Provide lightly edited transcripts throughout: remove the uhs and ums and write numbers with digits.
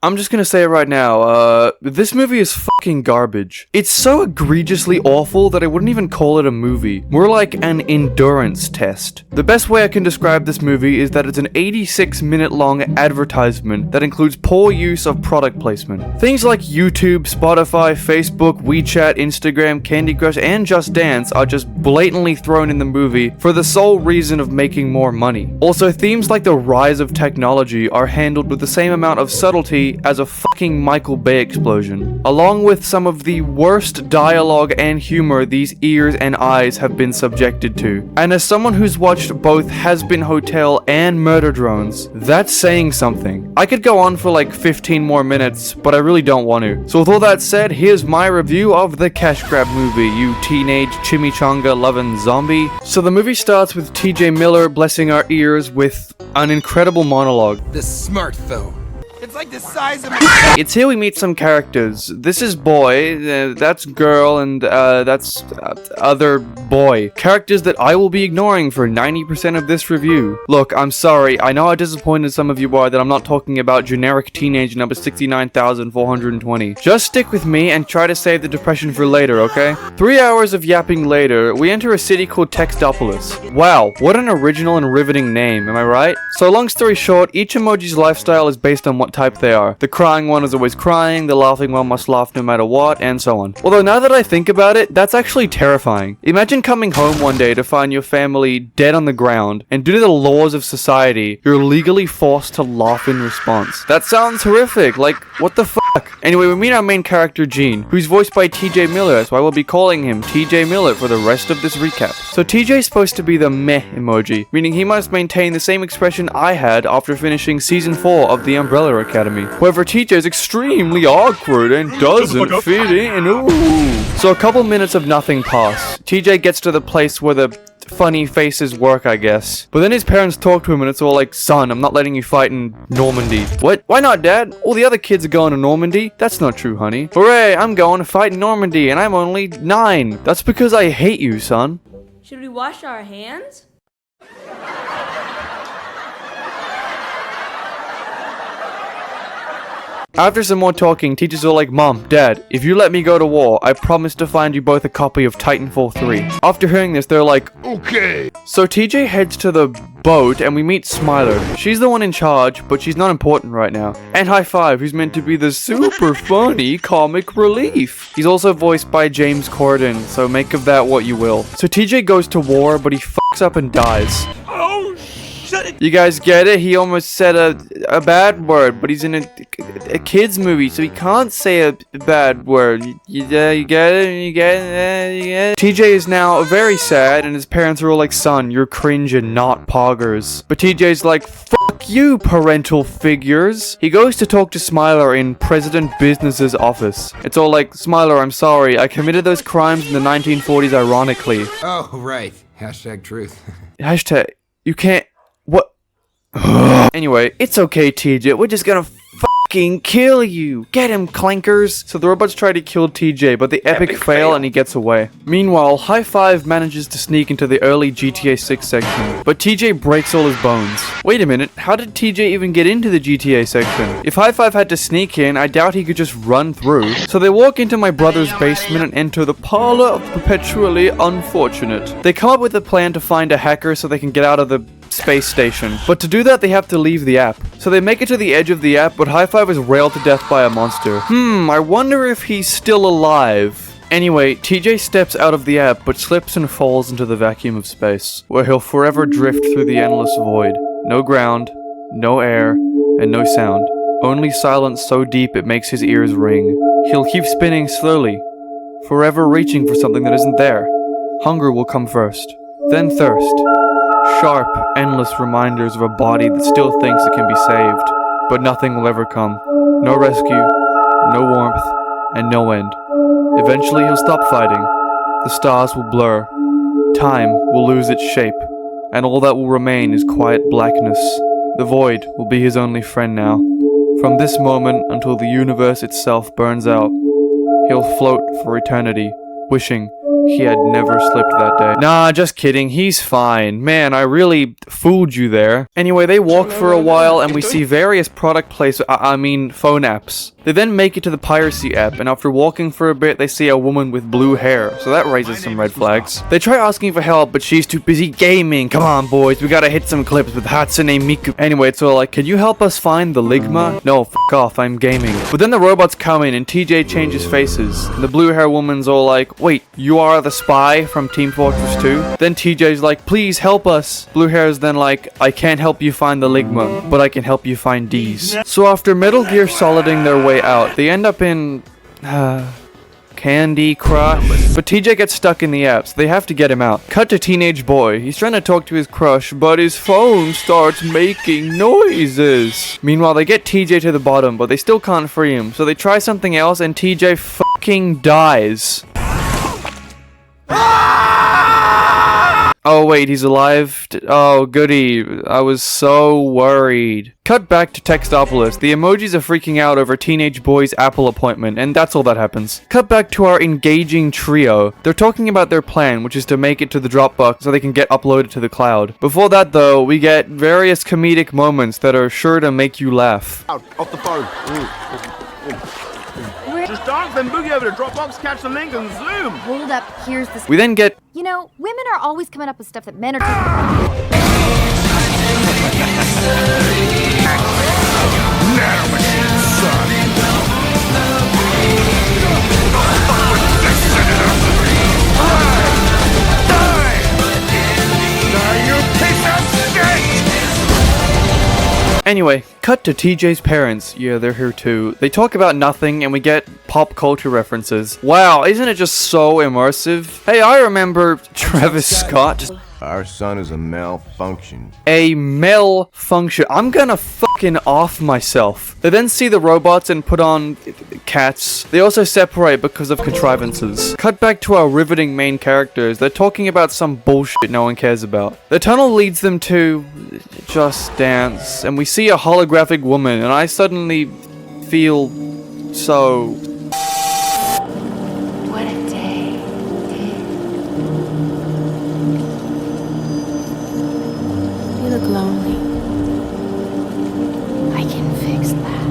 I'm just gonna say it right now, this movie is fucking garbage. It's so egregiously awful that I wouldn't even call it a movie. More like an endurance test. The best way I can describe this movie is that it's an 86-minute long advertisement that includes poor use of product placement. Things like YouTube, Spotify, Facebook, WeChat, Instagram, Candy Crush, and Just Dance are just blatantly thrown in the movie for the sole reason of making more money. Also, themes like the rise of technology are handled with the same amount of subtlety as a fucking Michael Bay explosion, along with some of the worst dialogue and humor these ears and eyes have been subjected to. And as someone who's watched both Has-Been Hotel and Murder Drones, that's saying something. I could go on for like 15 more minutes, but I really don't want to. So with all that said, here's my review of the Cash Grab movie, you teenage chimichanga-loving zombie. So the movie starts with TJ Miller blessing our ears with an incredible monologue. The smartphone. It's like the size of It's here we meet some characters. This is boy, that's girl, and that's other boy. Characters that I will be ignoring for 90% of this review. Look, I'm sorry, I know how disappointed some of you are that I'm not talking about generic teenage number 69,420. Just stick with me and try to save the depression for later, okay? 3 hours of yapping later, we enter a city called Textopolis. Wow, what an original and riveting name, am I right? So long story short, each emoji's lifestyle is based on what type they are. The crying one is always crying, the laughing one must laugh no matter what, and so on. Although now that I think about it, that's actually terrifying. Imagine coming home one day to find your family dead on the ground, and due to the laws of society, you're legally forced to laugh in response. That sounds horrific, like, what the fuck? Anyway, we meet our main character Gene, who's voiced by TJ Miller, so I will be calling him TJ Miller for the rest of this recap. So TJ's supposed to be the meh emoji, meaning he must maintain the same expression I had after finishing season 4 of The Umbrella Academy. However, TJ is extremely awkward and doesn't fit in. Ooh. So a couple minutes of nothing pass. TJ gets to the place where the funny faces work, I guess. But then his parents talk to him and it's all like, son, I'm not letting you fight in Normandy. What? Why not, Dad? All the other kids are going to Normandy. That's not true, honey. Hooray, I'm going to fight in Normandy and I'm only 9. That's because I hate you, son. Should we wash our hands? After some more talking, teachers are like, Mom, Dad, if you let me go to war, I promise to find you both a copy of Titanfall 3. After hearing this, they're like, okay. So TJ heads to the boat and we meet Smiler. She's the one in charge, but she's not important right now. And High Five, who's meant to be the super funny comic relief. He's also voiced by James Corden, so make of that what you will. So TJ goes to war, but he fucks up and dies. You guys get it? He almost said a bad word, but he's in a kid's movie, so he can't say a bad word. You get it? You get it? You get it? TJ is now very sad, and his parents are all like, son, you're cringe and not poggers. But TJ's like, fuck you, parental figures. He goes to talk to Smiler in President Business's office. It's all like, Smiler, I'm sorry. I committed those crimes in the 1940s ironically. Oh, right. Hashtag truth. Hashtag, you can't... What? Anyway, it's okay, TJ. We're just gonna fucking kill you. Get him, clankers. So the robots try to kill TJ, but the epic fail and he gets away. Meanwhile, High Five manages to sneak into the early GTA 6 section, but TJ breaks all his bones. Wait a minute, how did TJ even get into the GTA section? If High Five had to sneak in, I doubt he could just run through. So they walk into my brother's basement and enter the parlor of perpetually unfortunate. They come up with a plan to find a hacker so they can get out of the space station. But to do that, they have to leave the app. So they make it to the edge of the app, but High Five is railed to death by a monster. I wonder if he's still alive. Anyway, TJ steps out of the app, but slips and falls into the vacuum of space, where he'll forever drift through the endless void. No ground, no air, and no sound. Only silence so deep it makes his ears ring. He'll keep spinning slowly, forever reaching for something that isn't there. Hunger will come first, then thirst. Sharp, endless reminders of a body that still thinks it can be saved. But nothing will ever come. No rescue, no warmth, and no end. Eventually he'll stop fighting. The stars will blur. Time will lose its shape. And all that will remain is quiet blackness. The void will be his only friend now. From this moment until the universe itself burns out, he'll float for eternity, wishing he had never slipped that day. Nah, just kidding. He's fine. Man, I really fooled you there. Anyway, they walk for a while and we see various product phone apps. They then make it to the piracy app, and after walking for a bit, they see a woman with blue hair, so that raises some red flags. They try asking for help, but she's too busy gaming. Come on, boys, we gotta hit some clips with Hatsune Miku. Anyway, it's all like, can you help us find the Ligma? No, f*** off, I'm gaming. But then the robots come in, and TJ changes faces. And the blue hair woman's all like, wait, you are the spy from Team Fortress 2? Then TJ's like, please help us. Blue hair's then like, I can't help you find the Ligma, but I can help you find D's. So after Metal Gear Soliding their way out, they end up in Candy Crush. But TJ gets stuck in the app, so they have to get him out. Cut to teenage boy. He's trying to talk to his crush, but his phone starts making noises. Meanwhile, they get TJ to the bottom, but they still can't free him. So they try something else, and TJ fucking dies. Oh wait, he's alive? Oh goody, I was so worried. Cut back to Textopolis. The emojis are freaking out over teenage boy's Apple appointment, and that's all that happens. Cut back to our engaging trio. They're talking about their plan, which is to make it to the Dropbox so they can get uploaded to the cloud. Before that though, we get various comedic moments that are sure to make you laugh. Off the phone. Just dance, then boogie over to Dropbox, catch the link, and zoom. Hold up, here's the... We then get... You know, women are always coming up with stuff that men are taking... Anyway, cut to TJ's parents. Yeah, they're here too. They talk about nothing and we get pop culture references. Wow, isn't it just so immersive? Hey, I remember Travis Scott. Our son is a malfunction. A malfunction. I'm gonna fucking off myself. They then see the robots and put on cats. They also separate because of contrivances. Cut back to our riveting main characters. They're talking about some bullshit no one cares about. The tunnel leads them to Just Dance, and we see a holographic woman, and I suddenly feel so... What a day. You look lonely. I can fix that.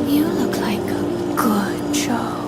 You look like a good Joe.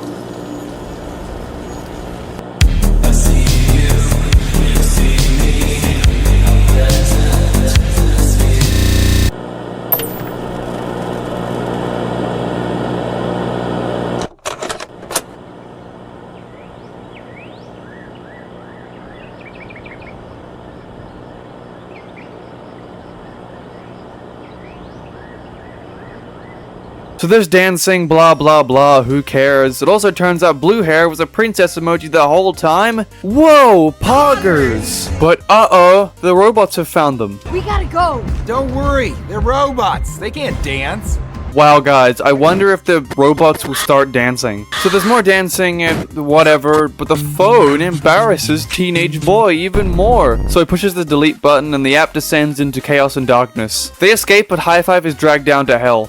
So there's dancing, blah blah blah, who cares? It also turns out blue hair was a princess emoji the whole time. Whoa, poggers! But uh-oh, the robots have found them. We gotta go. Don't worry, they're robots. They can't dance. Wow guys, I wonder if the robots will start dancing. So there's more dancing and whatever, but the phone embarrasses teenage boy even more. So he pushes the delete button and the app descends into chaos and darkness. They escape, but High Five is dragged down to hell.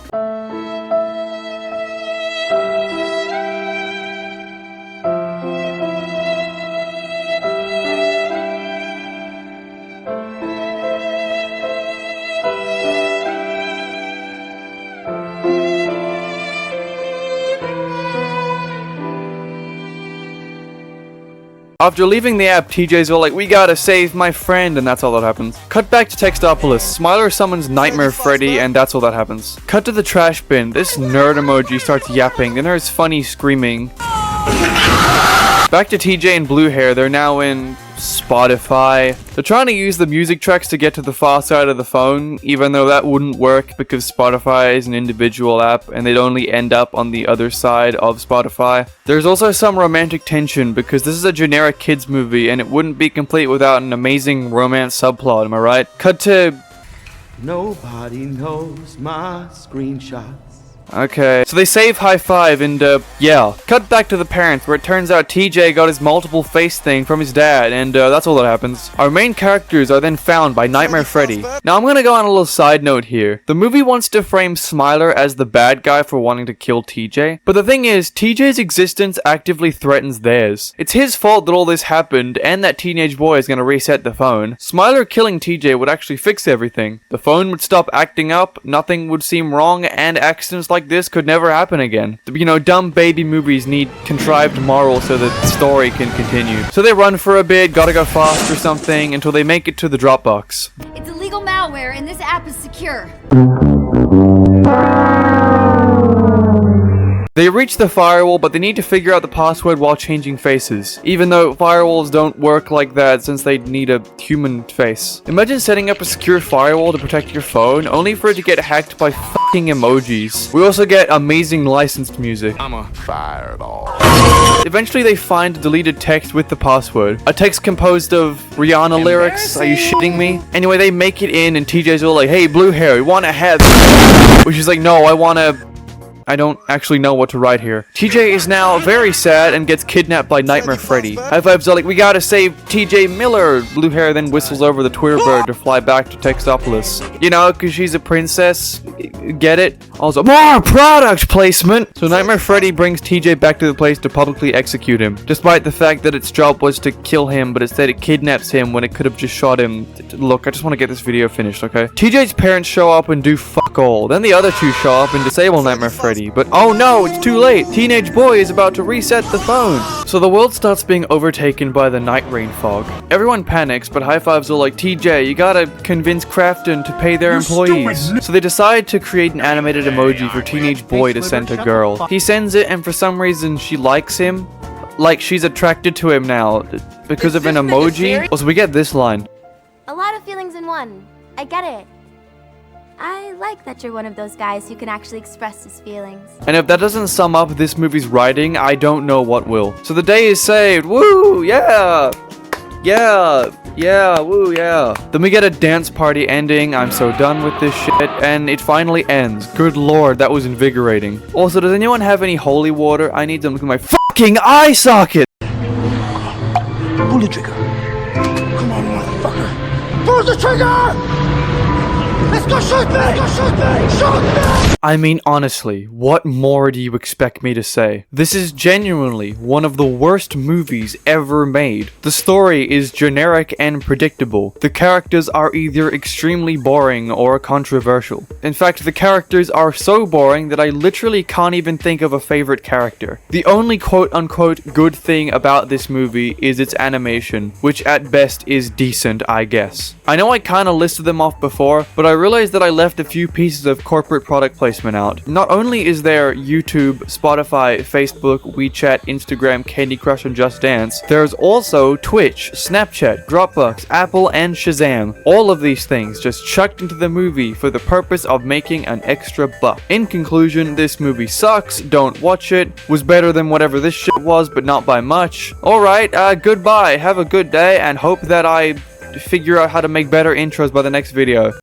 After leaving the app, TJ's all like, we gotta save my friend, and that's all that happens. Cut back to Textopolis. Smiler summons Nightmare Freddy, and that's all that happens. Cut to the trash bin. This nerd emoji starts yapping, then there's funny screaming. Back to TJ and blue hair. They're now in Spotify. They're trying to use the music tracks to get to the far side of the phone, even though that wouldn't work because Spotify is an individual app and they'd only end up on the other side of Spotify. There's also some romantic tension because this is a generic kids movie and it wouldn't be complete without an amazing romance subplot, am I right? Cut to... Nobody knows my screenshots. Okay. So they save High Five and, yeah. Cut back to the parents where it turns out TJ got his multiple face thing from his dad and, that's all that happens. Our main characters are then found by Nightmare Freddy. Now I'm gonna go on a little side note here. The movie wants to frame Smiler as the bad guy for wanting to kill TJ. But the thing is, TJ's existence actively threatens theirs. It's his fault that all this happened and that teenage boy is gonna reset the phone. Smiler killing TJ would actually fix everything. The phone would stop acting up, nothing would seem wrong, and accidents like this could never happen again. You know, dumb baby movies need contrived morals so that the story can continue. So they run for a bit, gotta go fast or something, until they make it to the Dropbox. It's illegal malware and this app is secure. They reach the firewall, but they need to figure out the password while changing faces. Even though firewalls don't work like that since they need a human face. Imagine setting up a secure firewall to protect your phone, only for it to get hacked by fucking emojis. We also get amazing licensed music. I'm a fireball. Eventually they find a deleted text with the password. A text composed of Rihanna lyrics. Are you shitting me? Anyway, they make it in and TJ's all like, hey, blue hair, you wanna have... Which is like, no, I don't actually know what to write here. TJ is now very sad and gets kidnapped by Nightmare Freddy. High Five's are like, we gotta save TJ Miller. Blue Hair then whistles over the Twitter bird to fly back to Textopolis. You know, cause she's a princess. Get it? Also, more product placement! So Nightmare Freddy brings TJ back to the place to publicly execute him. Despite the fact that its job was to kill him, but instead it kidnaps him when it could have just shot him. Look, I just want to get this video finished, okay? TJ's parents show up and do fuck all. Then the other two show up and disable Nightmare Freddy. But oh no, it's too late. Teenage boy is about to reset the phone. So the world starts being overtaken by the night rain fog. Everyone panics, but High Five's all like, TJ, you gotta convince Crafton to pay their employees. So they decide to create an animated emoji for teenage boy to send to girl. He sends it and for some reason she likes him. Like she's attracted to him now because of an emoji. Also, we get this line. A lot of feelings in one. I get it. I like that you're one of those guys who can actually express his feelings. And if that doesn't sum up this movie's writing, I don't know what will. So the day is saved. Woo! Yeah! Yeah! Yeah! Woo! Yeah! Then we get a dance party ending. I'm so done with this shit. And it finally ends. Good lord, that was invigorating. Also, does anyone have any holy water? I need them to look at my fucking eye socket! Pull the trigger. Come on, motherfucker. Pull the trigger! Let's go shoot me! Let's go shoot me! Shoot me! I mean, honestly, what more do you expect me to say? This is genuinely one of the worst movies ever made. The story is generic and predictable. The characters are either extremely boring or controversial. In fact, the characters are so boring that I literally can't even think of a favorite character. The only quote-unquote good thing about this movie is its animation, which at best is decent, I guess. I know I kinda listed them off before, but I realized that I left a few pieces of corporate product placement out. Not only is there YouTube, Spotify, Facebook, WeChat, Instagram, Candy Crush, and Just Dance, there's also Twitch, Snapchat, Dropbox, Apple, and Shazam. All of these things just chucked into the movie for the purpose of making an extra buck. In conclusion, this movie sucks, don't watch it, was better than whatever this shit was, but not by much. Alright, goodbye, have a good day, and hope that I figure out how to make better intros by the next video.